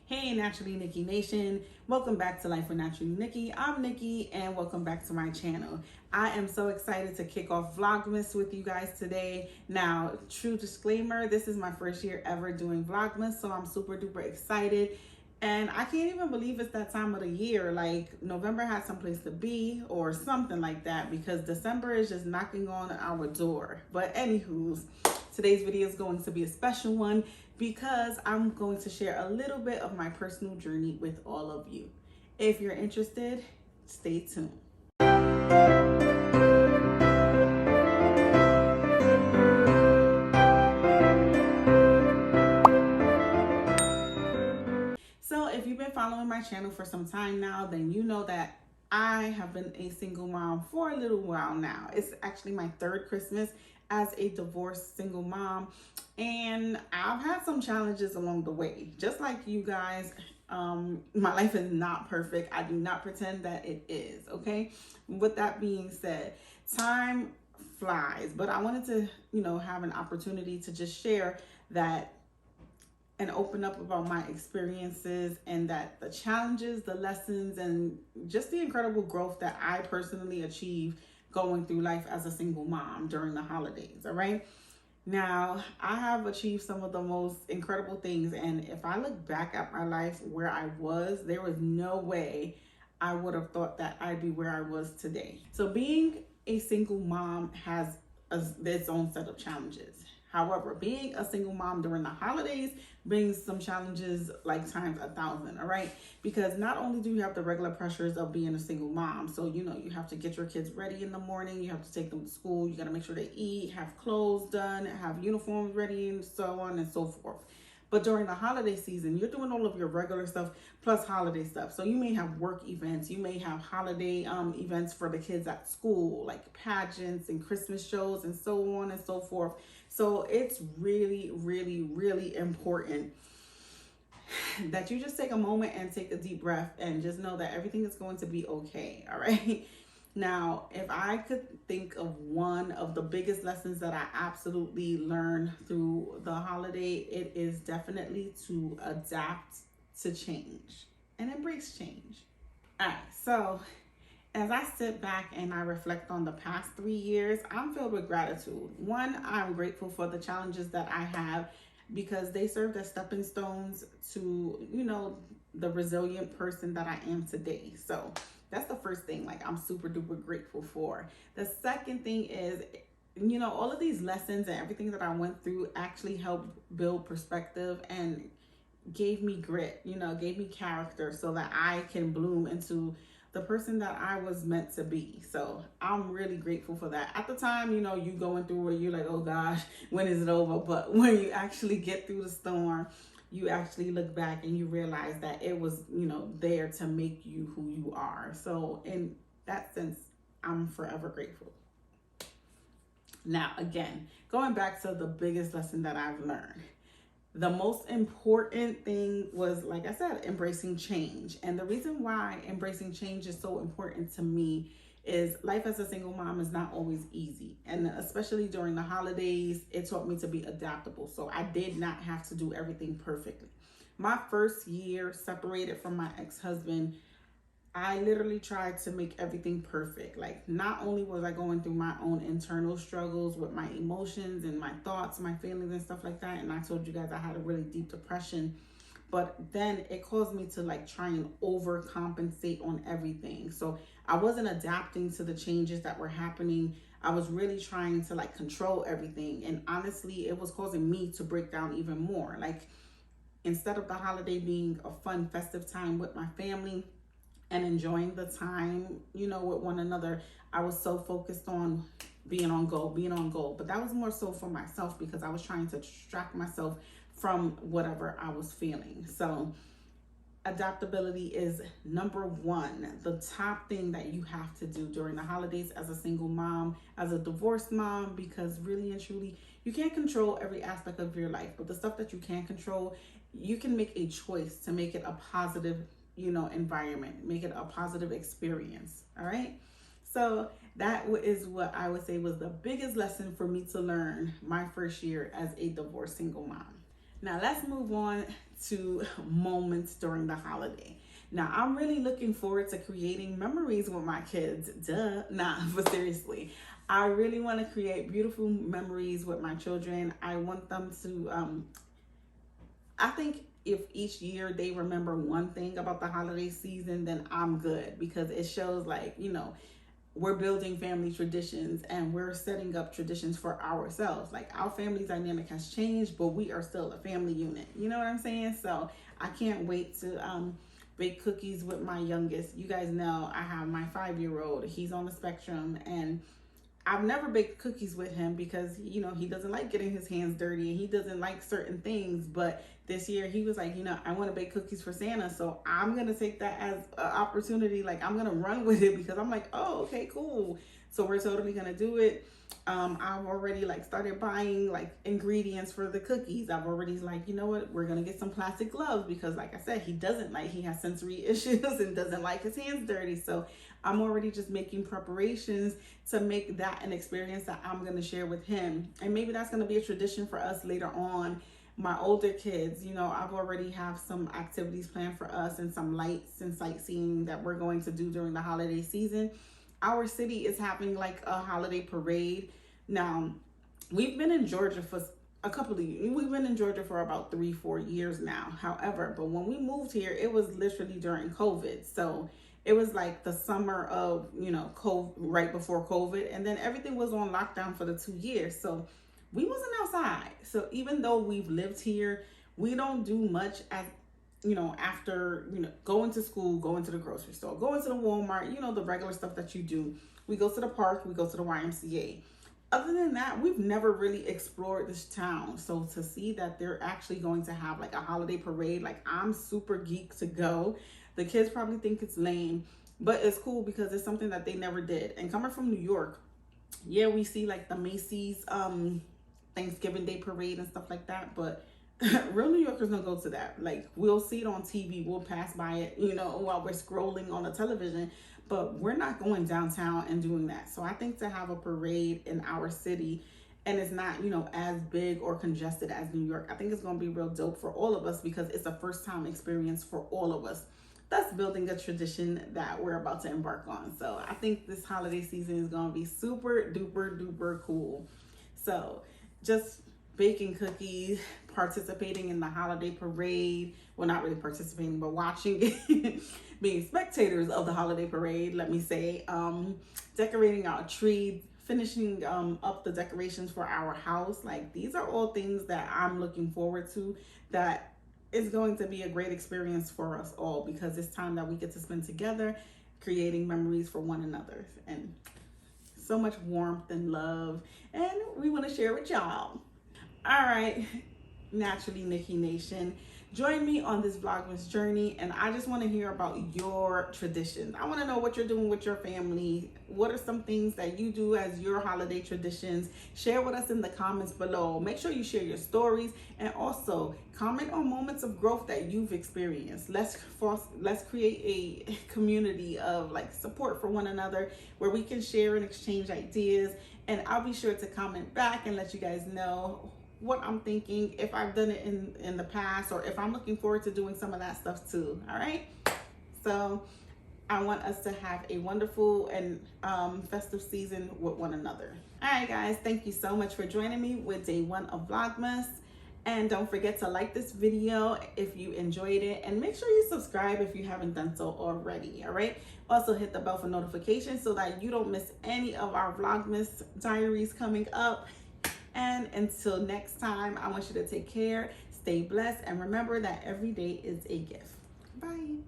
Hey, Naturally Nicki Nation. Welcome back to Life with Naturally Nicki. I'm Nicki and welcome back to my channel. I am so excited to kick off Vlogmas with you guys today. Now, true disclaimer, this is my first year ever doing Vlogmas, so I'm super duper excited. And I can't even believe it's that time of the year. Like, November has someplace to be or something like that, because December is just knocking on our door. But anywho, today's video is going to be a special one because I'm going to share a little bit of my personal journey with all of you. If you're interested, stay tuned. So if you've been following my channel for some time now, then you know that I have been a single mom for a little while now. It's actually my third Christmas as a divorced single mom, and I've had some challenges along the way. Just like you guys, my life is not perfect. I do not pretend that it is, okay? With that being said, time flies, but I wanted to, have an opportunity to just share that and open up about my experiences, and that the challenges, the lessons, and just the incredible growth that I personally achieved going through life as a single mom during the holidays. All right. Now, I have achieved some of the most incredible things. And if I look back at my life where I was, there was no way I would have thought that I'd be where I was today. So being a single mom has its own set of challenges. However, being a single mom during the holidays brings some challenges like times 1,000, all right? Because not only do you have the regular pressures of being a single mom, so you have to get your kids ready in the morning, you have to take them to school, you got to make sure they eat, have clothes done, have uniforms ready, and so on and so forth. But during the holiday season, you're doing all of your regular stuff plus holiday stuff. So you may have work events, you may have holiday events for the kids at school, like pageants and Christmas shows and so on and so forth. So it's really, really, really important that you just take a moment and take a deep breath and just know that everything is going to be okay. All right. Now, if I could think of one of the biggest lessons that I absolutely learned through the holiday, it is definitely to adapt to change and embrace change. All right. So as I sit back and I reflect on the past 3 years, I'm filled with gratitude. One, I'm grateful for the challenges that I have because they served as stepping stones to, the resilient person that I am today. So that's the first thing, like, I'm super duper grateful for. The second thing is, all of these lessons and everything that I went through actually helped build perspective and gave me grit, gave me character so that I can bloom into the person that I was meant to be. So I'm really grateful for that. At the time, you going through where you're like, oh gosh, when is it over? But when you actually get through the storm, you actually look back and you realize that it was, there to make you who you are. So in that sense, I'm forever grateful. Now, again, going back to the biggest lesson that I've learned. The most important thing was, like I said, embracing change. And the reason why embracing change is so important to me is life as a single mom is not always easy. And especially during the holidays, it taught me to be adaptable. So I did not have to do everything perfectly. My first year separated from my ex-husband, I literally tried to make everything perfect. Like, not only was I going through my own internal struggles with my emotions and my thoughts, my feelings and stuff like that. And I told you guys I had a really deep depression, but then it caused me to try and overcompensate on everything. So I wasn't adapting to the changes that were happening. I was really trying to control everything. And honestly, it was causing me to break down even more. Like, instead of the holiday being a fun, festive time with my family and enjoying the time, with one another, I was so focused on being on goal. But that was more so for myself because I was trying to distract myself from whatever I was feeling. So adaptability is number one, the top thing that you have to do during the holidays as a single mom, as a divorced mom, because really and truly, you can't control every aspect of your life, but the stuff that you can control, you can make a choice to make it a positive environment, make it a positive experience. All right. So that is what I would say was the biggest lesson for me to learn my first year as a divorced single mom. Now let's move on to moments during the holiday. Now I'm really looking forward to creating memories with my kids. Duh. Nah, but seriously, I really want to create beautiful memories with my children. I want them to I think if each year they remember one thing about the holiday season, then I'm good, because it shows, like, we're building family traditions and we're setting up traditions for ourselves. Like, our family dynamic has changed, but we are still a family unit. You know what I'm saying? So I can't wait to bake cookies with my youngest. You guys know I have my 5-year-old. He's on the spectrum, and I've never baked cookies with him because, he doesn't like getting his hands dirty and he doesn't like certain things. But this year he was like, I want to bake cookies for Santa. So I'm going to take that as an opportunity. Like, I'm going to run with it because I'm like, oh, okay, cool. So we're totally going to do it. I've already started buying ingredients for the cookies. I've already you know what, we're going to get some plastic gloves because, like I said, he has sensory issues and doesn't like his hands dirty. So I'm already just making preparations to make that an experience that I'm going to share with him. And maybe that's going to be a tradition for us later on. My older kids, I've already have some activities planned for us and some lights and sightseeing that we're going to do during the holiday season. Our city is having a holiday parade. Now, we've been in Georgia for we've been in Georgia for about 3-4 years now. However, but when we moved here, it was literally during COVID. So it was the summer of, COVID, right before COVID. And then everything was on lockdown for the 2 years. So we wasn't outside. So even though we've lived here, we don't do much after, going to school, going to the grocery store, going to the Walmart, the regular stuff that you do. We go to the park, we go to the YMCA. Other than that, we've never really explored this town. So to see that they're actually going to have a holiday parade, I'm super geeked to go. The kids probably think it's lame, but it's cool because it's something that they never did. And coming from New York, yeah, we see the Macy's Thanksgiving Day parade and stuff like that, but real New Yorkers don't go to that. We'll see it on TV, we'll pass by it, while we're scrolling on the television, but we're not going downtown and doing that. So I think to have a parade in our city, and it's not, as big or congested as New York, I think it's going to be real dope for all of us because it's a first time experience for all of us. That's building a tradition that we're about to embark on. So I think this holiday season is going to be super duper duper cool. So just baking cookies, participating in the holiday parade. Well, not really participating, but watching it, being spectators of the holiday parade, let me say. Decorating our tree, finishing up the decorations for our house. These are all things that I'm looking forward to, that is going to be a great experience for us all, because it's time that we get to spend together creating memories for one another, and so much warmth and love, and we want to share with y'all. All right, naturally, Nicki Nation, join me on this Vlogmas journey, and I just want to hear about your traditions. I want to know what you're doing with your family. What are some things that you do as your holiday traditions? Share with us in the comments below. Make sure you share your stories, and also comment on moments of growth that you've experienced. Let's create a community of support for one another, where we can share and exchange ideas. And I'll be sure to comment back and let you guys know what I'm thinking, if I've done it in the past, or if I'm looking forward to doing some of that stuff too. All right, so I want us to have a wonderful and festive season with one another. All right, guys, thank you so much for joining me with day 1 of Vlogmas. And don't forget to like this video if you enjoyed it, and make sure you subscribe if you haven't done so already. All right, also hit the bell for notifications so that you don't miss any of our Vlogmas diaries coming up. And until next time, I want you to take care, stay blessed, and remember that every day is a gift. Bye.